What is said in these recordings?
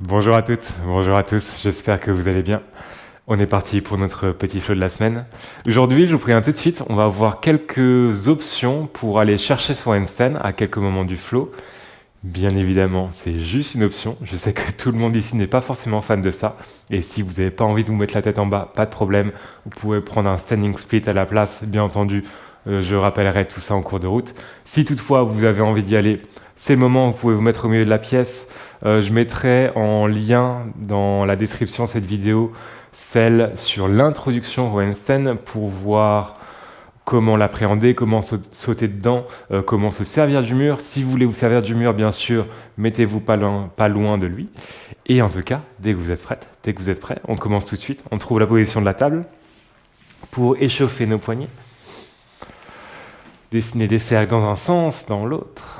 Bonjour à toutes, bonjour à tous, j'espère que vous allez bien. On est parti pour notre petit flow de la semaine. Aujourd'hui, je vous préviens tout de suite, on va voir quelques options pour aller chercher son handstand à quelques moments du flow. Bien évidemment, c'est juste une option. Je sais que tout le monde ici n'est pas forcément fan de ça. Et si vous n'avez pas envie de vous mettre la tête en bas, pas de problème. Vous pouvez prendre un standing split à la place, bien entendu. Je rappellerai tout ça en cours de route. Si toutefois vous avez envie d'y aller, c'est le moment où vous pouvez vous mettre au milieu de la pièce. Je mettrai en lien dans la description de cette vidéo celle sur l'introduction au handstand pour voir comment l'appréhender, comment sauter dedans, comment se servir du mur. Si vous voulez vous servir du mur, bien sûr, mettez-vous pas loin de lui. Et en tout cas, dès que vous êtes prête, dès que vous êtes prêt, on commence tout de suite. On trouve la position de la table pour échauffer nos poignets. Dessiner des cercles dans un sens, dans l'autre.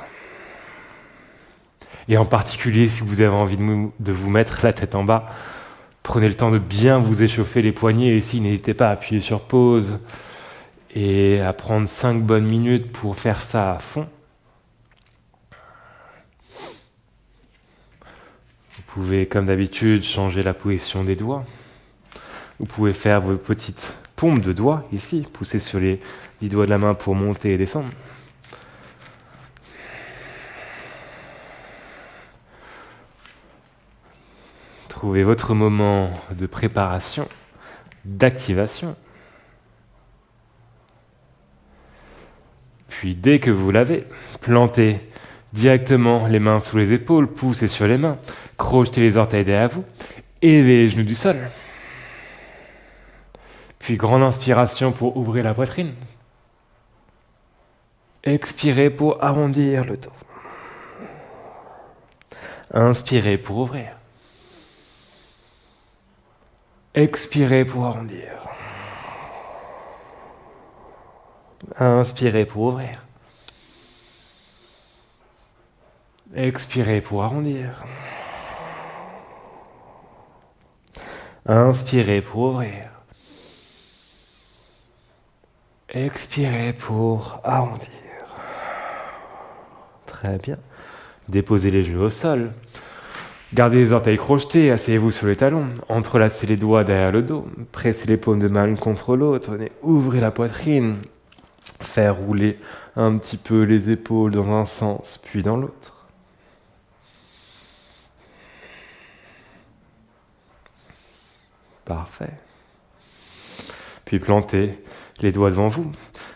Et en particulier, si vous avez envie de vous mettre la tête en bas, prenez le temps de bien vous échauffer les poignets. Et ici, n'hésitez pas à appuyer sur pause et à prendre 5 bonnes minutes pour faire ça à fond. Vous pouvez, comme d'habitude, changer la position des doigts. Vous pouvez faire vos petites pompes de doigts ici, pousser sur les 10 doigts de la main pour monter et descendre. Trouvez votre moment de préparation, d'activation. Puis dès que vous l'avez, plantez directement les mains sous les épaules, poussez sur les mains, crochetez les orteils derrière vous, élevez les genoux du sol. Puis grande inspiration pour ouvrir la poitrine. Expirez pour arrondir le dos. Inspirez pour ouvrir. Expirez pour arrondir. Inspirez pour ouvrir. Expirez pour arrondir. Inspirez pour ouvrir. Expirez pour arrondir. Très bien. Déposez les genoux au sol. Gardez les orteils crochetés, asseyez-vous sur les talons, entrelacez les doigts derrière le dos, pressez les paumes de main l'une contre l'autre, ouvrez la poitrine, faire rouler un petit peu les épaules dans un sens puis dans l'autre. Parfait. Puis plantez les doigts devant vous,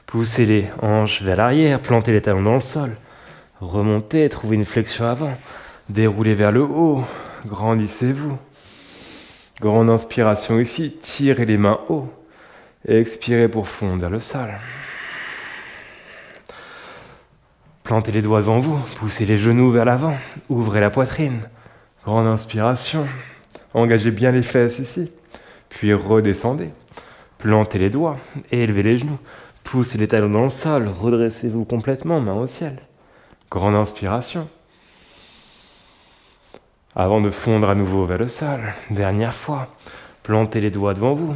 poussez les hanches vers l'arrière, plantez les talons dans le sol, remontez, trouvez une flexion avant. Déroulez vers le haut, grandissez-vous. Grande inspiration ici, tirez les mains haut. Expirez pour fondre vers le sol. Plantez les doigts devant vous, poussez les genoux vers l'avant, ouvrez la poitrine. Grande inspiration, engagez bien les fesses ici. Puis redescendez. Plantez les doigts, élevez les genoux, poussez les talons dans le sol, redressez-vous complètement, main au ciel. Grande inspiration. Avant de fondre à nouveau vers le sol, dernière fois, plantez les doigts devant vous,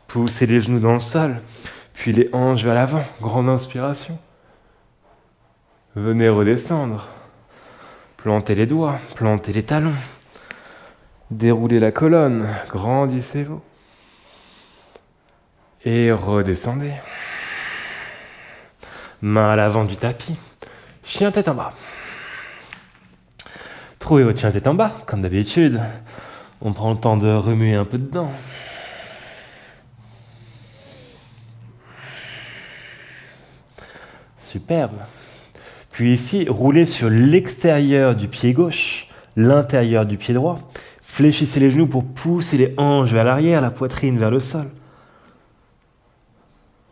poussez les genoux dans le sol, puis les hanches vers l'avant, grande inspiration. Venez redescendre, plantez les doigts, plantez les talons, déroulez la colonne, grandissez-vous. Et redescendez. Main à l'avant du tapis, chien tête en bas. Trouvez votre chien tête en bas, comme d'habitude. On prend le temps de remuer un peu dedans. Superbe. Puis ici, roulez sur l'extérieur du pied gauche, l'intérieur du pied droit. Fléchissez les genoux pour pousser les hanches vers l'arrière, la poitrine vers le sol.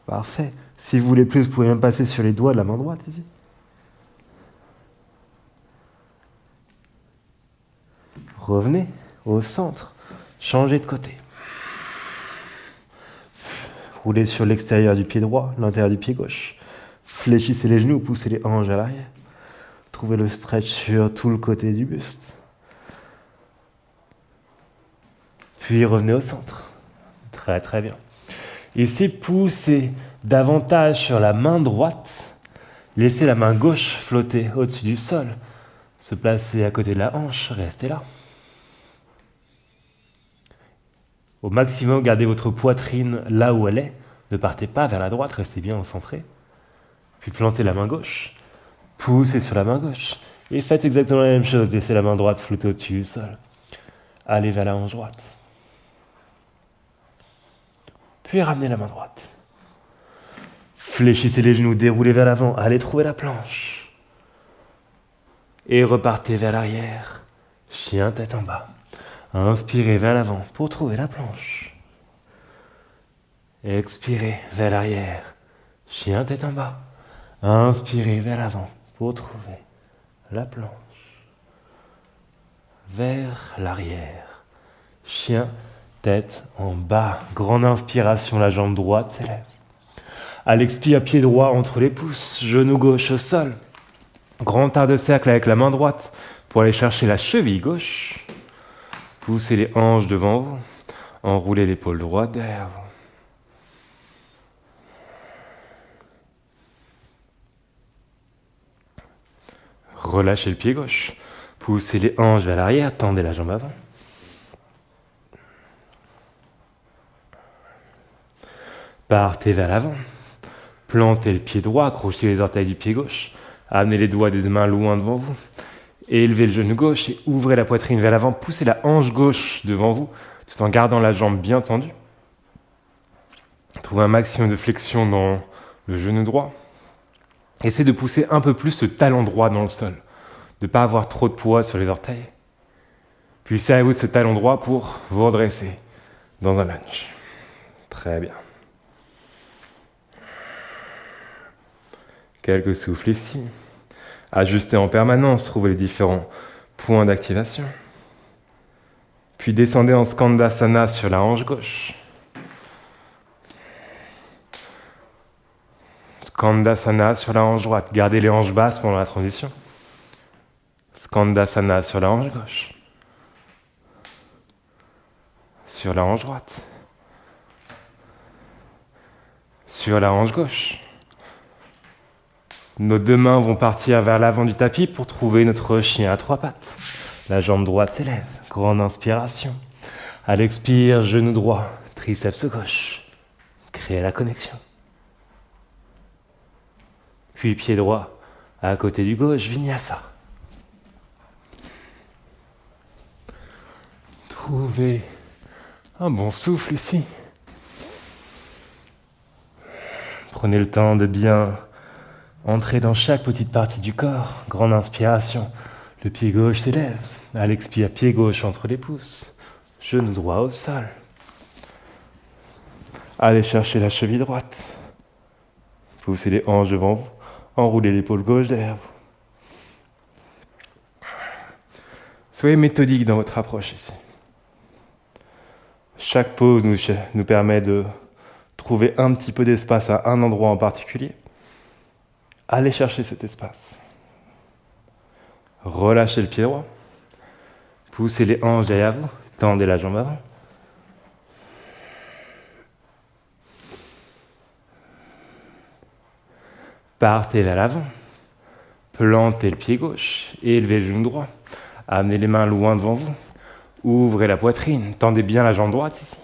Parfait. Si vous voulez plus, vous pouvez même passer sur les doigts de la main droite ici. Revenez au centre, changez de côté. Roulez sur l'extérieur du pied droit, l'intérieur du pied gauche. Fléchissez les genoux, poussez les hanches à l'arrière. Trouvez le stretch sur tout le côté du buste. Puis revenez au centre. Très très bien. Ici, poussez davantage sur la main droite. Laissez la main gauche flotter au-dessus du sol. Se placer à côté de la hanche, restez là. Au maximum, gardez votre poitrine là où elle est. Ne partez pas vers la droite, restez bien centré. Puis plantez la main gauche. Poussez sur la main gauche. Et faites exactement la même chose. Laissez la main droite flotter au-dessus du sol. Allez vers la hanche droite. Puis ramenez la main droite. Fléchissez les genoux, déroulez vers l'avant. Allez trouver la planche. Et repartez vers l'arrière. Chien tête en bas. Inspirez vers l'avant pour trouver la planche. Expirez vers l'arrière. Chien tête en bas. Inspirez vers l'avant pour trouver la planche. Vers l'arrière. Chien tête en bas. Grande inspiration, la jambe droite s'élève. À l'expire, pied droit entre les pouces, genou gauche au sol. Grand art de cercle avec la main droite pour aller chercher la cheville gauche. Poussez les hanches devant vous. Enroulez l'épaule droite derrière vous. Relâchez le pied gauche. Poussez les hanches vers l'arrière, tendez la jambe avant. Partez vers l'avant. Plantez le pied droit, accrochez les orteils du pied gauche. Amenez les doigts des deux mains loin devant vous. Élevez le genou gauche et ouvrez la poitrine vers l'avant. Poussez la hanche gauche devant vous, tout en gardant la jambe bien tendue. Trouvez un maximum de flexion dans le genou droit. Essayez de pousser un peu plus le talon droit dans le sol, de ne pas avoir trop de poids sur les orteils. Puis servez-vous de ce talon droit pour vous redresser dans un lunge. Très bien. Quelques souffles ici. Ajustez en permanence, trouvez les différents points d'activation. Puis descendez en Skandasana sur la hanche gauche. Skandasana sur la hanche droite. Gardez les hanches basses pendant la transition. Skandasana sur la hanche gauche. Sur la hanche droite. Sur la hanche gauche. Nos deux mains vont partir vers l'avant du tapis pour trouver notre chien à trois pattes. La jambe droite s'élève. Grande inspiration. À l'expire, genou droit, triceps gauche. Créez la connexion. Puis pied droit à côté du gauche, Vinyasa. Trouvez un bon souffle ici. Prenez le temps de bien entrer dans chaque petite partie du corps. Grande inspiration. Le pied gauche s'élève. À l'expire, pied gauche entre les pouces. Genou droit au sol. Allez chercher la cheville droite. Poussez les hanches devant vous. Enroulez l'épaule gauche derrière vous. Soyez méthodique dans votre approche ici. Chaque pause nous permet de trouver un petit peu d'espace à un endroit en particulier. Allez chercher cet espace. Relâchez le pied droit. Poussez les hanches derrière vous. Tendez la jambe avant. Partez vers l'avant. Plantez le pied gauche. Élevez le genou droit. Amenez les mains loin devant vous. Ouvrez la poitrine. Tendez bien la jambe droite ici.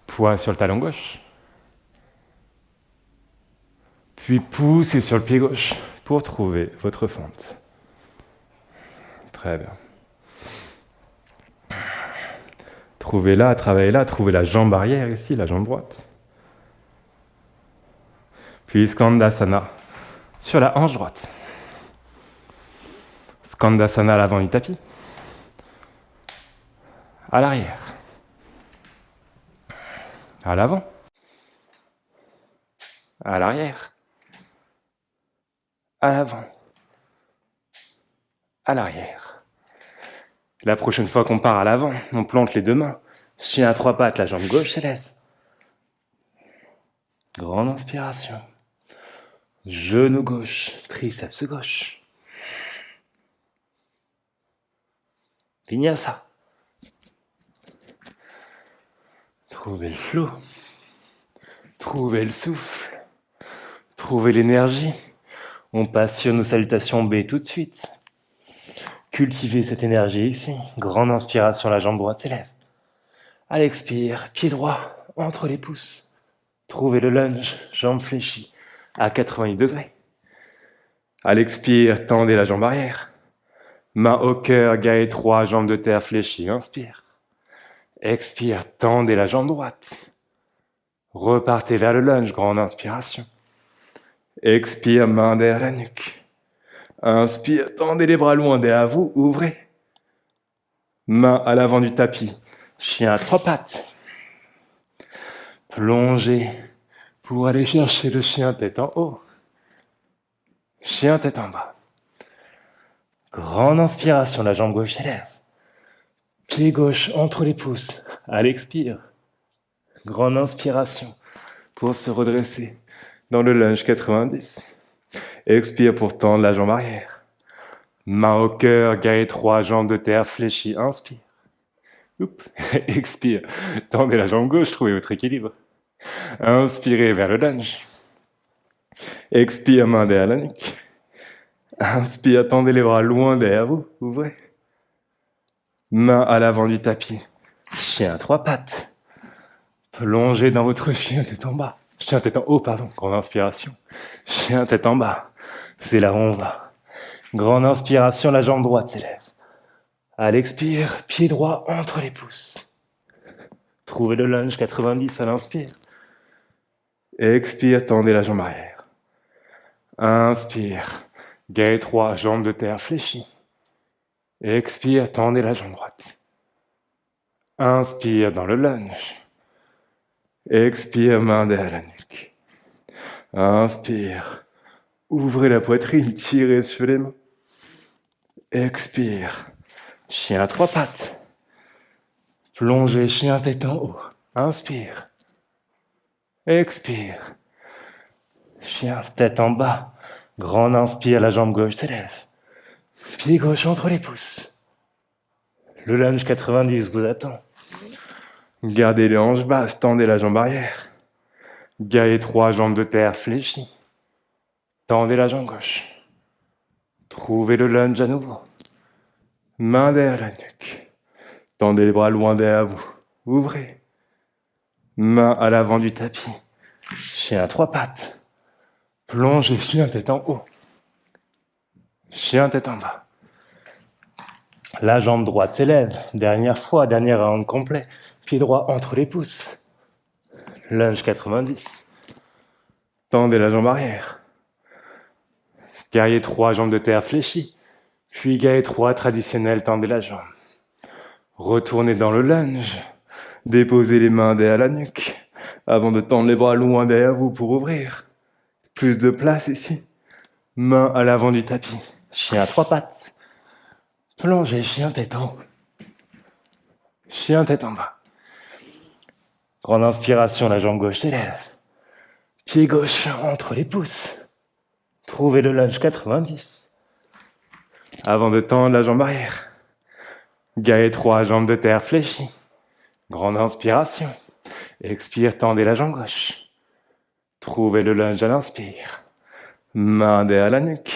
Poids sur le talon gauche. Puis poussez sur le pied gauche pour trouver votre fente. Très bien. Trouvez là, travaillez là, trouvez la jambe arrière ici, la jambe droite. Puis Skandasana sur la hanche droite. Skandasana à l'avant du tapis. À l'arrière. À l'avant. À l'arrière. À l'avant. À l'arrière. La prochaine fois qu'on part à l'avant, on plante les deux mains. Chien à trois pattes, la jambe gauche s'élève. Grande inspiration. Genou gauche, triceps gauche. Vinyasa. Trouvez le flow. Trouvez le souffle. Trouvez l'énergie. On passe sur nos salutations B tout de suite. Cultivez cette énergie ici. Grande inspiration, la jambe droite s'élève. À l'expire, pied droit entre les pouces. Trouvez le lunge, jambes fléchies à 90 degrés. À l'expire, tendez la jambe arrière. Main au cœur, gars étroit, jambes de terre fléchies. Inspire. Expire, tendez la jambe droite. Repartez vers le lunge, grande inspiration. Expire, main derrière la nuque. Inspire, tendez les bras loin derrière vous, ouvrez. Main à l'avant du tapis. Chien à 3 pattes. Plongez pour aller chercher le chien tête en haut. Chien tête en bas. Grande inspiration, la jambe gauche s'élève. Pied gauche entre les pouces. À l'expire. Grande inspiration pour se redresser dans le lunge 90. Expire pour tendre la jambe arrière. Main au cœur, gars étroit, jambes de terre fléchies. Inspire. Oups. Expire. Tendez la jambe gauche, trouvez votre équilibre. Inspirez vers le lunge. Expire, main derrière la nuque. Inspire, tendez les bras loin derrière vous. Ouvrez. Main à l'avant du tapis. Chien à 3 pattes. Plongez dans votre chien tête en bas. Chien tête en haut, pardon. Grande inspiration. Chien tête en bas. C'est là où on va. Grande inspiration, la jambe droite s'élève. À l'expire, pied droit entre les pouces. Trouvez le lunge 90 à l'inspire. Expire, tendez la jambe arrière. Inspire, gars étroit, jambe de terre fléchie. Expire, tendez la jambe droite. Inspire dans le lunge. Expire, main derrière la nuque. Inspire, ouvrez la poitrine, tirez sur les mains. Expire, chien à 3 pattes. Plongez, chien tête en haut. Inspire. Expire. Chien tête en bas. Grande inspire, la jambe gauche s'élève. Pied gauche entre les pouces. Le lunge 90 vous attend. Gardez les hanches basses, tendez la jambe arrière. Gars étroit, jambes de terre fléchies. Tendez la jambe gauche. Trouvez le lunge à nouveau. Main derrière la nuque. Tendez les bras loin derrière vous. Ouvrez. Main à l'avant du tapis. Chien à 3 pattes. Plongez, chien tête en haut. Chien tête en bas. La jambe droite s'élève. Dernière fois, dernier round complet. Pied droit entre les pouces. Lunge 90. Tendez la jambe arrière. Guerrier 3, jambe de terre fléchie. Puis guerrier 3, traditionnel, tendez la jambe. Retournez dans le lunge. Déposez les mains derrière la nuque. Avant de tendre les bras loin derrière vous pour ouvrir. Plus de place ici. Main à l'avant du tapis. Chien à 3 pattes. Plongez, chien tête en haut. Chien tête en bas. Grande inspiration, la jambe gauche s'élève. Pied gauche entre les pouces. Trouvez le lunge 90. Avant de tendre la jambe arrière. Guerrier 3, jambe de terre fléchie. Grande inspiration. Expire, tendez la jambe gauche. Trouvez le lunge à l'inspire. Main derrière la nuque.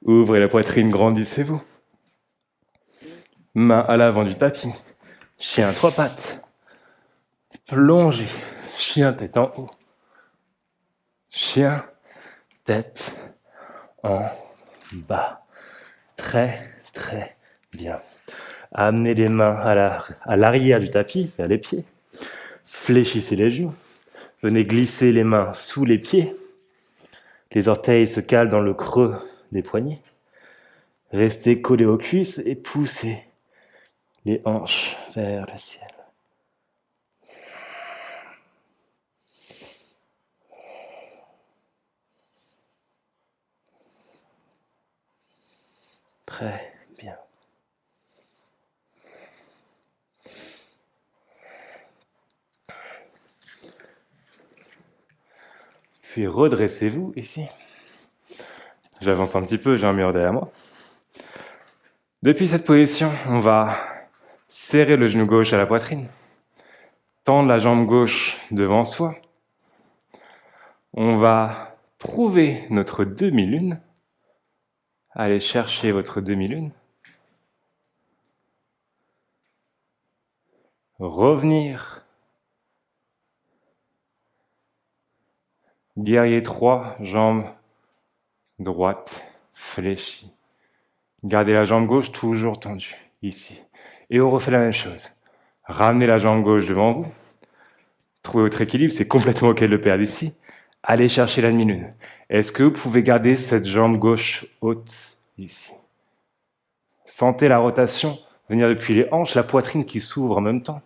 Ouvrez la poitrine, grandissez-vous. Main à l'avant du tapis. Chien à 3 pattes. Plongez. Chien tête en haut. Chien tête en bas. Très, très bien. Amenez les mains à l'arrière du tapis, vers les pieds. Fléchissez les genoux. Venez glisser les mains sous les pieds. Les orteils se calent dans le creux des poignets. Restez collés aux cuisses et poussez les hanches vers le ciel. Très bien. Puis redressez-vous ici. J'avance un petit peu, j'ai un mur derrière moi. Depuis cette position, on va serrer le genou gauche à la poitrine, tendre la jambe gauche devant soi. On va trouver notre demi-lune. Allez chercher votre demi-lune. revenir. Guerrier 3, jambe droite, fléchie. Gardez la jambe gauche toujours tendue, ici. Et on refait la même chose. Ramenez la jambe gauche devant vous. Trouvez votre équilibre, c'est complètement ok de le perdre ici. Allez chercher la demi-lune. Est-ce que vous pouvez garder cette jambe gauche haute, ici? Sentez la rotation venir depuis les hanches, la poitrine qui s'ouvre en même temps.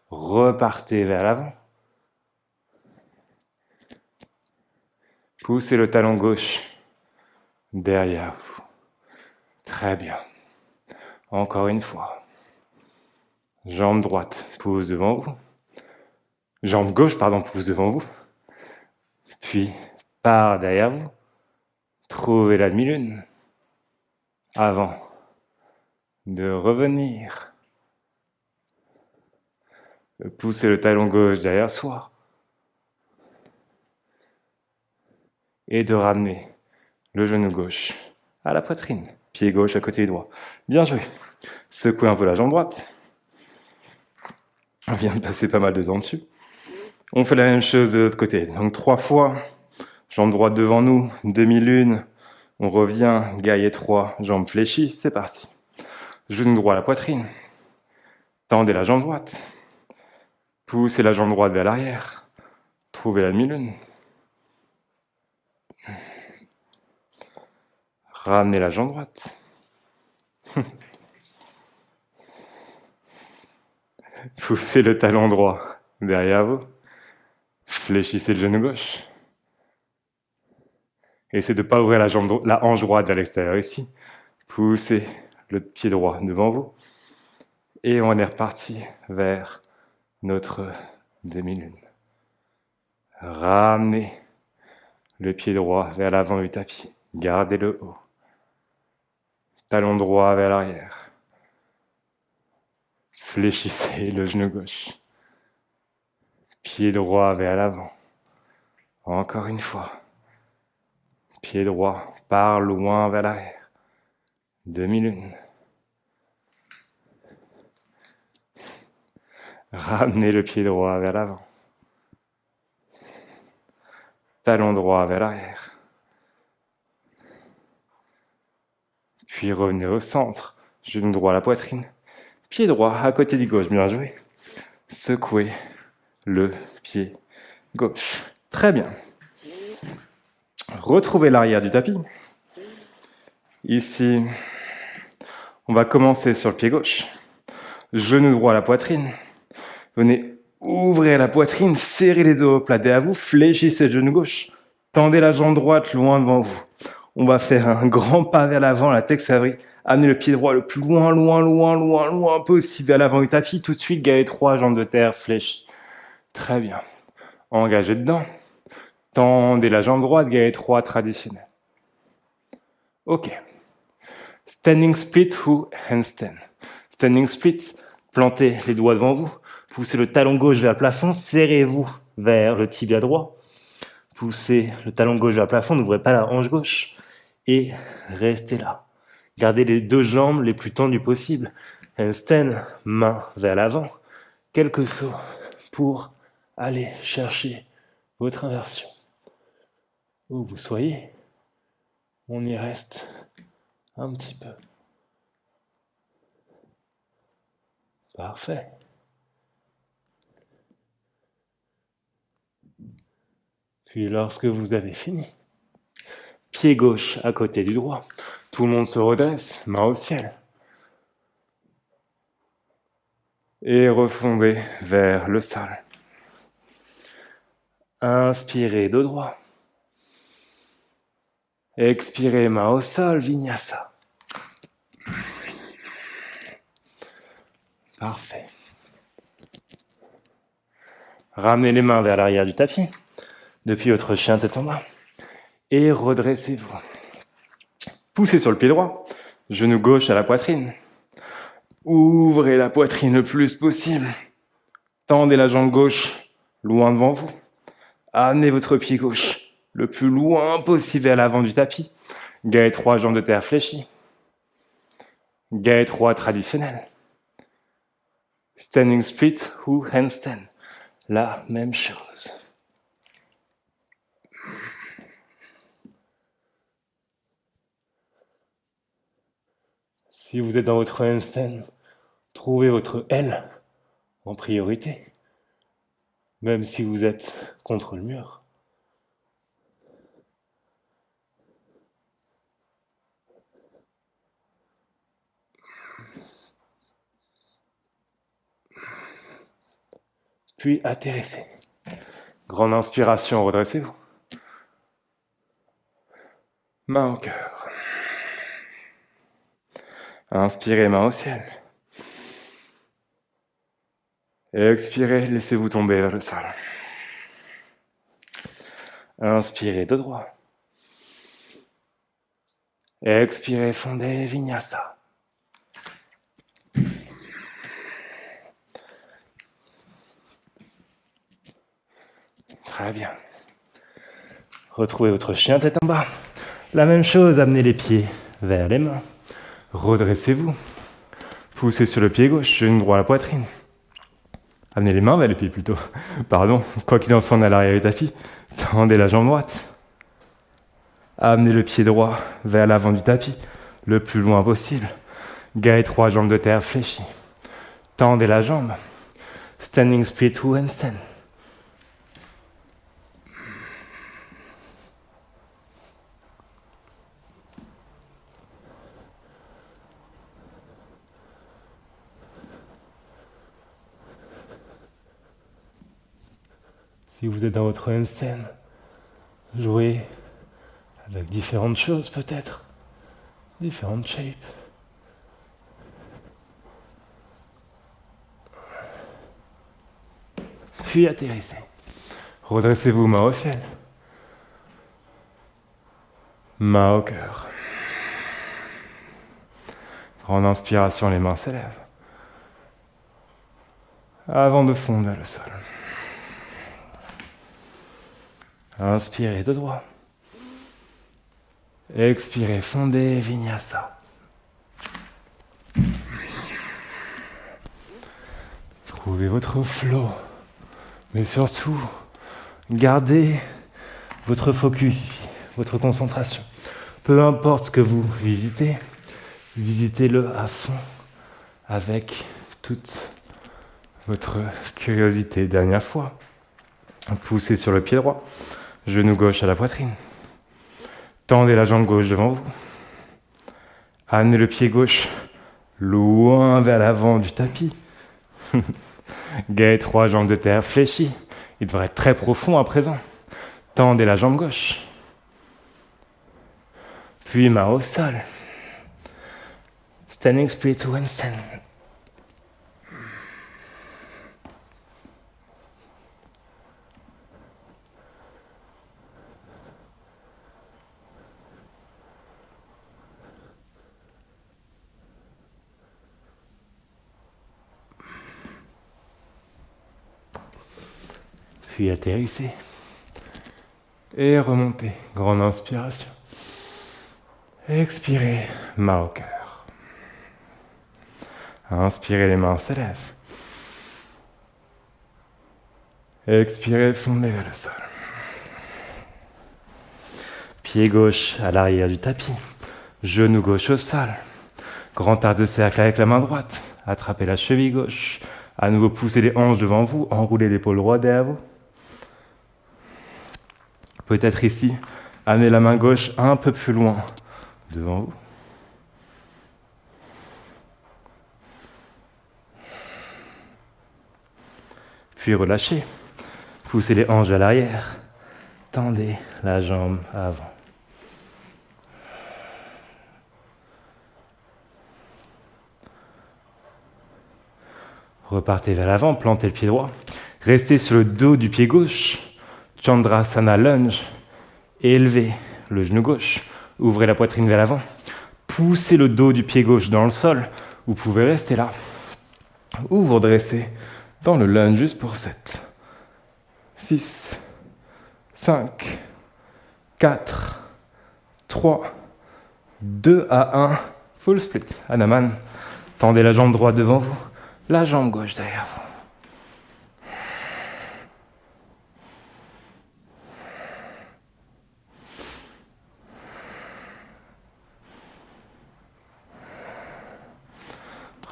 Repartez vers l'avant. Poussez le talon gauche derrière vous. Très bien. Encore une fois. Jambe droite pousse devant vous. Jambe gauche, pousse devant vous. Puis, par derrière vous. Trouvez la demi-lune. Avant de revenir. Poussez le talon gauche derrière soi. Et de ramener le genou gauche à la poitrine. Pied gauche à côté du droit. Bien joué. Secouez un peu la jambe droite. On vient de passer pas mal de temps dessus. On fait la même chose de l'autre côté. Donc 3 fois. Jambe droite devant nous. Demi-lune. On revient. Guerrier 3. Jambe fléchie. C'est parti. Genou droit à la poitrine. Tendez la jambe droite. Poussez la jambe droite vers l'arrière. Trouvez la demi-lune. Ramenez la jambe droite. Poussez le talon droit derrière vous. Fléchissez le genou gauche. Essayez de ne pas ouvrir la hanche droite vers l'extérieur ici. Poussez le pied droit devant vous. Et on est reparti vers notre demi-lune. Ramenez le pied droit vers l'avant du tapis. Gardez le haut. Talon droit vers l'arrière. Fléchissez le genou gauche. Pied droit vers l'avant. Encore une fois. Pied droit par loin vers l'arrière. Demi-lune. Ramenez le pied droit vers l'avant. Talon droit vers l'arrière. Puis revenez au centre. Genou droit à la poitrine. Pied droit à côté du gauche. Bien joué. Secouez le pied gauche. Très bien. Retrouvez l'arrière du tapis. Ici, on va commencer sur le pied gauche. Genou droit à la poitrine. Venez ouvrir la poitrine, serrez les omoplates à vous, fléchissez le genou gauche. Tendez la jambe droite loin devant vous. On va faire un grand pas vers l'avant, la tête s'abrite. Amenez le pied droit le plus loin possible vers l'avant du tapis. Tout de suite, guerrier 3, jambes de terre, fléchis. Très bien. Engagez dedans. Tendez la jambe droite, guerrier 3 traditionnel. Ok. Standing split ou handstand. Standing split, plantez les doigts devant vous. Poussez le talon gauche vers le plafond, serrez-vous vers le tibia droit. Poussez le talon gauche vers le plafond, n'ouvrez pas la hanche gauche. Et restez là. Gardez les deux jambes les plus tendues possibles. Handstand, main vers l'avant. Quelques sauts pour aller chercher votre inversion. Où vous soyez, on y reste un petit peu. Parfait. Puis lorsque vous avez fini, pied gauche à côté du droit, tout le monde se redresse, main au ciel. Et refondez vers le sol. Inspirez dos droit. Expirez, main au sol, vinyasa. Parfait. Ramenez les mains vers l'arrière du tapis, depuis votre chien tête en bas. Et redressez-vous. Poussez sur le pied droit, genou gauche à la poitrine. Ouvrez la poitrine le plus possible. Tendez la jambe gauche loin devant vous. Amenez votre pied gauche le plus loin possible vers l'avant du tapis. Guerrier 3, jambes de terre fléchies. Guerrier 3 traditionnel. Standing split ou handstand. La même chose. Si vous êtes dans votre handstand, trouvez votre L en priorité, même si vous êtes contre le mur. Puis atterrissez. Grande inspiration, redressez-vous. Main au cœur. Inspirez, main au ciel. Expirez, laissez-vous tomber vers le sol. Inspirez de droit. Expirez, fondez, vinyasa. Très bien. Retrouvez votre chien tête en bas. La même chose, amenez les pieds vers les mains. Redressez-vous. Poussez sur le pied gauche, genou droit à la poitrine. Amenez les mains vers les pieds plutôt. Pardon, quoi qu'il en soit, on est à l'arrière du tapis. Tendez la jambe droite. Amenez le pied droit vers l'avant du tapis, le plus loin possible. Garez 3 jambes de terre fléchies. Tendez la jambe. Standing split ou handstand. Si vous êtes dans votre handstand, jouez avec différentes choses peut-être, différentes shapes. Puis atterrissez. Redressez-vous, main au ciel. Main au cœur. Grande inspiration, les mains s'élèvent. Avant de fondre vers le sol. Inspirez de droit. Expirez, fondez, vinyasa. Trouvez votre flow. Mais surtout, gardez votre focus ici, votre concentration. Peu importe ce que vous visitez, visitez-le à fond avec toute votre curiosité. Dernière fois, poussez sur le pied droit, genou gauche à la poitrine. Tendez la jambe gauche devant vous. Amenez le pied gauche loin vers l'avant du tapis. Garez 3 jambes de terre fléchies. Il devrait être très profond à présent. Tendez la jambe gauche. Puis main au sol. Standing split ou handstand. Puis atterrissez. Et remontez. Grande inspiration. Expirez, main au cœur. Inspirez, les mains s'élèvent. Expirez, fondez vers le sol. Pied gauche à l'arrière du tapis. Genou gauche au sol. Grand arc de cercle avec la main droite. Attrapez la cheville gauche. À nouveau, poussez les hanches devant vous. Enroulez l'épaule droite derrière vous. Peut-être ici, amenez la main gauche un peu plus loin devant vous. Puis relâchez. Poussez les hanches à l'arrière. Tendez la jambe avant. Repartez vers l'avant, plantez le pied droit. Restez sur le dos du pied gauche. Chandrasana lunge. Élevez le genou gauche. Ouvrez la poitrine vers l'avant. Poussez le dos du pied gauche dans le sol. Vous pouvez rester là. Ou vous redressez dans le lunge juste pour 7, 6, 5, 4, 3, 2 à 1. Full split. Hanuman. Tendez la jambe droite devant vous. la jambe gauche derrière vous.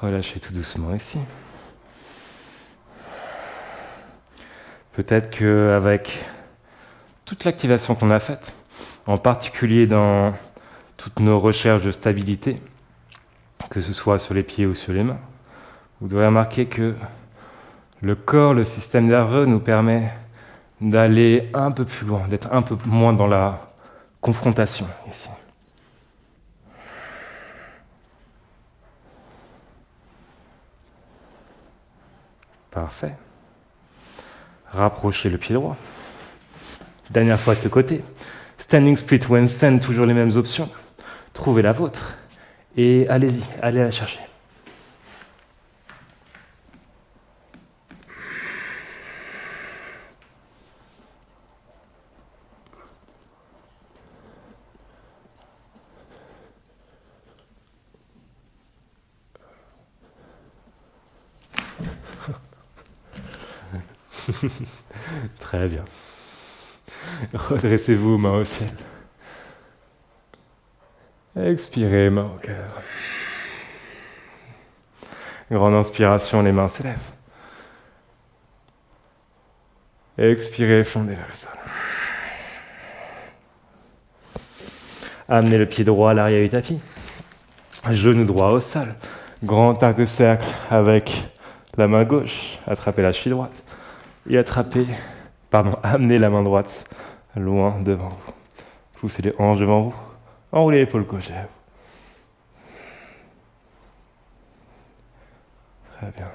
Relâchez tout doucement ici. Peut-être qu'avec toute l'activation qu'on a faite, en particulier dans toutes nos recherches de stabilité, que ce soit sur les pieds ou sur les mains, vous devrez remarquer que le corps, le système nerveux nous permet d'aller un peu plus loin, d'être un peu moins dans la confrontation ici. Parfait. Rapprochez le pied droit. Dernière fois de ce côté. Standing split ou handstand, toujours les mêmes options. Trouvez la vôtre et allez-y, allez la chercher. Très bien. Redressez-vous, main au ciel. Expirez, main au cœur. Grande inspiration, les mains s'élèvent. Expirez, fondez vers le sol. Amenez le pied droit à l'arrière du tapis. Genou droit au sol. Grand arc de cercle avec la main gauche. Attrapez la cheville droite. Et amenez la main droite loin devant vous. Poussez les hanches devant vous. Enroulez l'épaule gauche derrière vous. Très bien.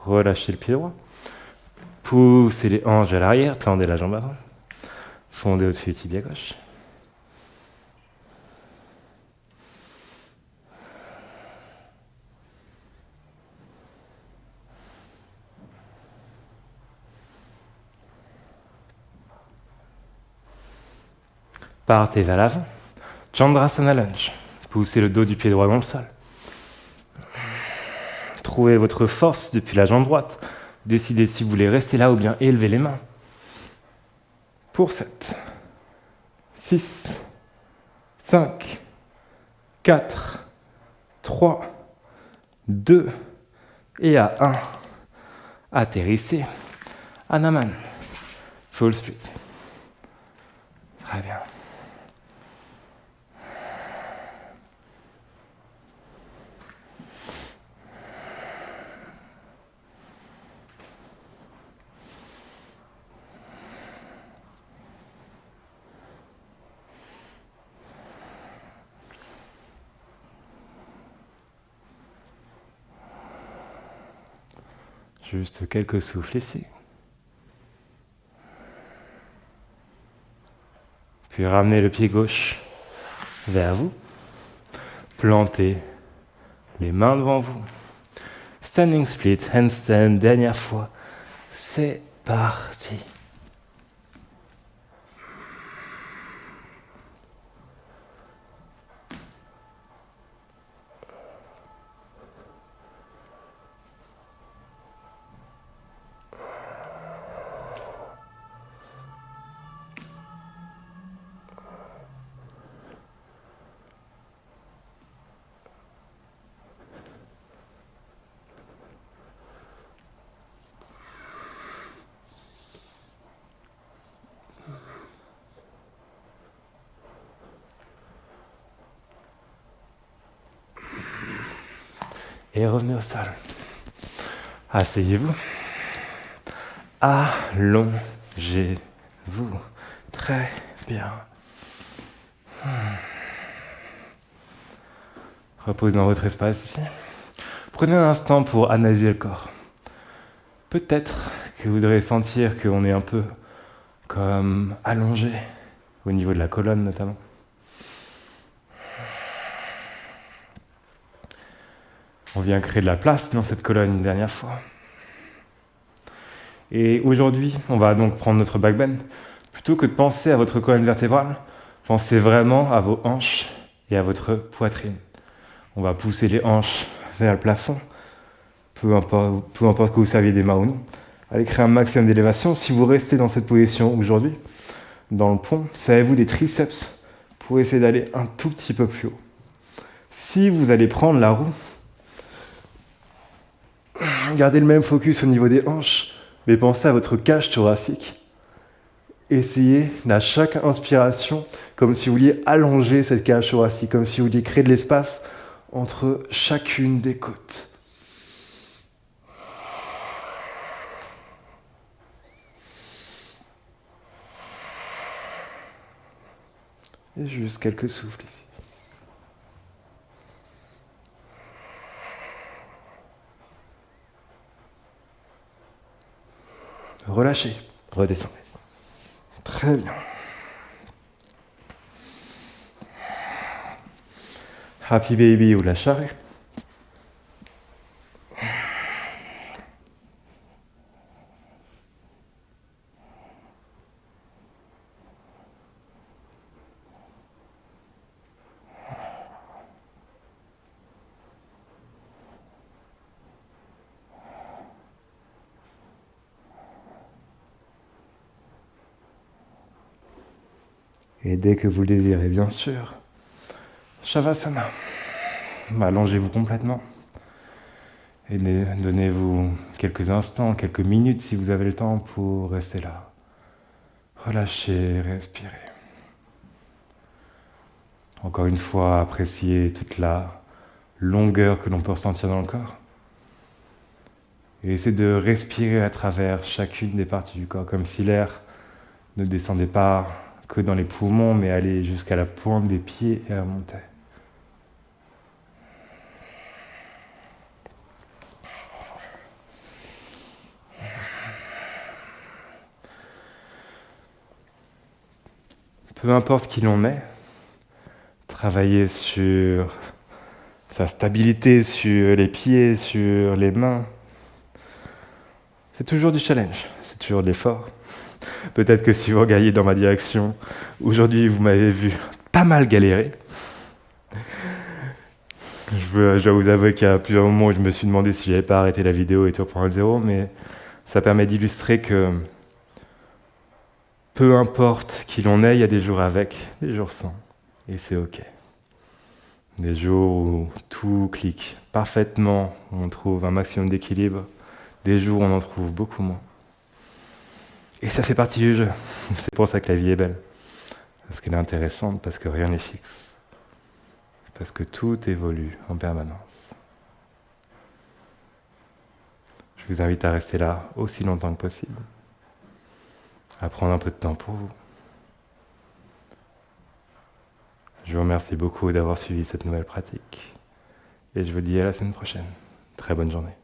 Relâchez le pied droit. Poussez les hanches à l'arrière, tendez la jambe avant. Fondez au-dessus du tibia gauche. Partez vers l'avant. Chandrasana lunge. Poussez le dos du pied droit dans le sol. Trouvez votre force depuis la jambe droite. Décidez si vous voulez rester là ou bien élever les mains. Pour 7, 6, 5, 4, 3, 2 et à 1. Atterrissez. Anaman. Full split. Très bien. Juste quelques souffles ici. Puis ramenez le pied gauche vers vous. Plantez les mains devant vous. Standing split, handstand, dernière fois. C'est parti. Et revenez au sol. Asseyez-vous. Allongez-vous. Très bien. Reposez dans votre espace ici. Prenez un instant pour analyser le corps. Peut-être que vous devrez sentir qu'on est un peu comme allongé, au niveau de la colonne notamment. On vient créer de la place dans cette colonne une dernière fois. Et aujourd'hui, on va donc prendre notre back bend. Plutôt que de penser à votre colonne vertébrale, Pensez vraiment à vos hanches et à votre poitrine. On va pousser les hanches vers le plafond, peu importe que vous serviez des mains ou non. Allez créer un maximum d'élévation. Si vous restez dans cette position aujourd'hui, dans le pont, servez-vous des triceps pour essayer d'aller un tout petit peu plus haut. Si vous allez prendre la roue, gardez le même focus au niveau des hanches, mais pensez à votre cage thoracique. Essayez à chaque inspiration, comme si vous vouliez allonger cette cage thoracique, comme si vous vouliez créer de l'espace entre chacune des côtes. Et juste quelques souffles ici. Relâchez, redescendez. Très bien. Happy baby ou la charrue. Et dès que vous le désirez, bien sûr, Shavasana. Allongez-vous complètement. Et donnez-vous quelques instants, quelques minutes si vous avez le temps pour rester là. Relâchez, respirez. Encore une fois, appréciez toute la longueur que l'on peut ressentir dans le corps. Et essayez de respirer à travers chacune des parties du corps, comme si l'air ne descendait pas que dans les poumons, mais allait jusqu'à la pointe des pieds et remontait. Peu importe qui l'on est, travailler sur sa stabilité, sur les pieds, sur les mains, c'est toujours du challenge, c'est toujours de l'effort. Peut-être que si vous regardez dans ma direction, aujourd'hui vous m'avez vu pas mal galérer. Je dois vous avouer qu'il y a plusieurs moments où je me suis demandé si j'avais pas arrêté la vidéo et tout reprendre à zéro, mais ça permet d'illustrer que peu importe qui l'on est, il y a des jours avec, des jours sans, et c'est ok. Des jours où tout clique parfaitement, où on trouve un maximum d'équilibre, des jours où on en trouve beaucoup moins. Et ça fait partie du jeu. C'est pour ça que la vie est belle. Parce qu'elle est intéressante, parce que rien n'est fixe. Parce que tout évolue en permanence. Je vous invite à rester là aussi longtemps que possible. À prendre un peu de temps pour vous. Je vous remercie beaucoup d'avoir suivi cette nouvelle pratique. Et je vous dis à la semaine prochaine. Très bonne journée.